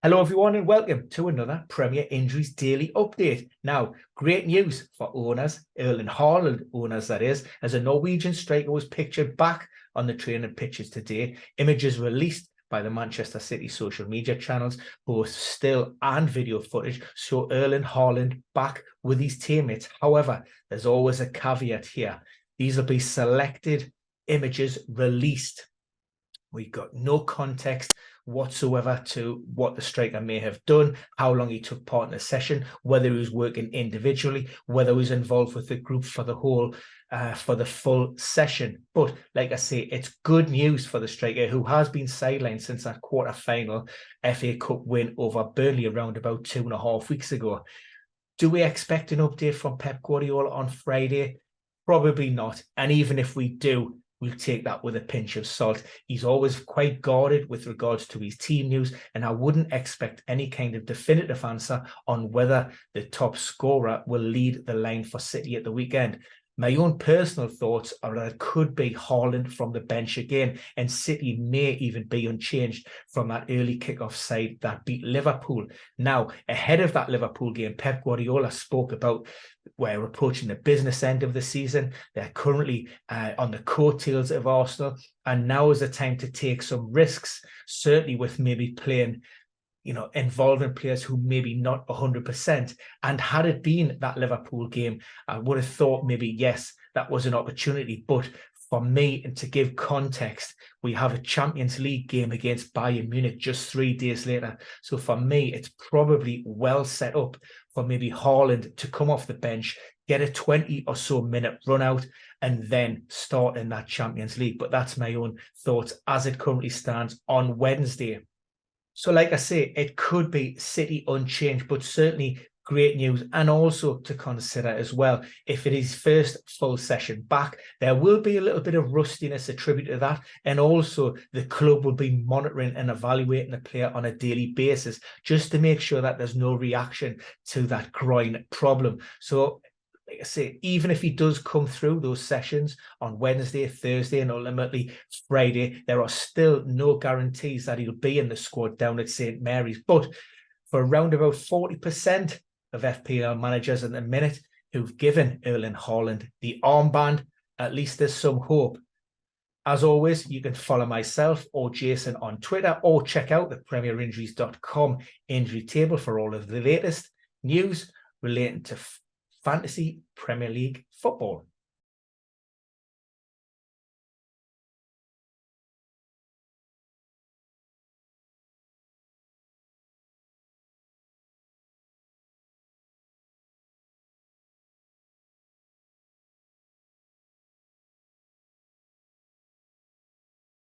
Hello everyone and welcome to another Premier Injuries Daily Update. Now, great news for owners, Erling Haaland owners that is, as a Norwegian striker was pictured back on the training pitches today. Images released by the Manchester City social media channels, both still and video footage, show Erling Haaland back with his teammates. However, there's always a caveat here. These will be selected images released. We've got no context whatsoever to what the striker may have done, how long he took part in the session, whether he was working individually, whether he was involved with the group for the whole, for the full session. But like I say, it's good news for the striker who has been sidelined since that quarter-final FA Cup win over Burnley around about 2.5 weeks ago. Do we expect an update from Pep Guardiola on Friday? Probably not. And even if we do, we'll take that with a pinch of salt. He's always quite guarded with regards to his team news, and I wouldn't expect any kind of definitive answer on whether the top scorer will lead the line for City at the weekend. My own personal thoughts are that it could be Haaland from the bench again, and City may even be unchanged from that early kickoff side that beat Liverpool. Now, ahead of that Liverpool game, Pep Guardiola spoke about we're approaching the business end of the season. They're currently on the coattails of Arsenal, and now is the time to take some risks, certainly with maybe playing involving players who maybe not 100%. And had it been that Liverpool game, I would have thought maybe, yes, that was an opportunity. But for me, and to give context, we have a Champions League game against Bayern Munich just 3 days later. So for me, it's probably well set up for maybe Haaland to come off the bench, get a 20 or so minute run out, and then start in that Champions League. But that's my own thoughts as it currently stands on Wednesday. So like I say, it could be City unchanged, but certainly great news. And also to consider as well, if it is first full session back, there will be a little bit of rustiness attributed to that. And also the club will be monitoring and evaluating the player on a daily basis, just to make sure that there's no reaction to that groin problem. So like I say, even if he does come through those sessions on Wednesday, Thursday, and ultimately Friday, there are still no guarantees that he'll be in the squad down at St. Mary's. But for around about 40% of FPL managers in the minute who've given Erling Haaland the armband, at least there's some hope. As always, you can follow myself or Jason on Twitter, or check out the premierinjuries.com injury table for all of the latest news relating to Fantasy Premier League football.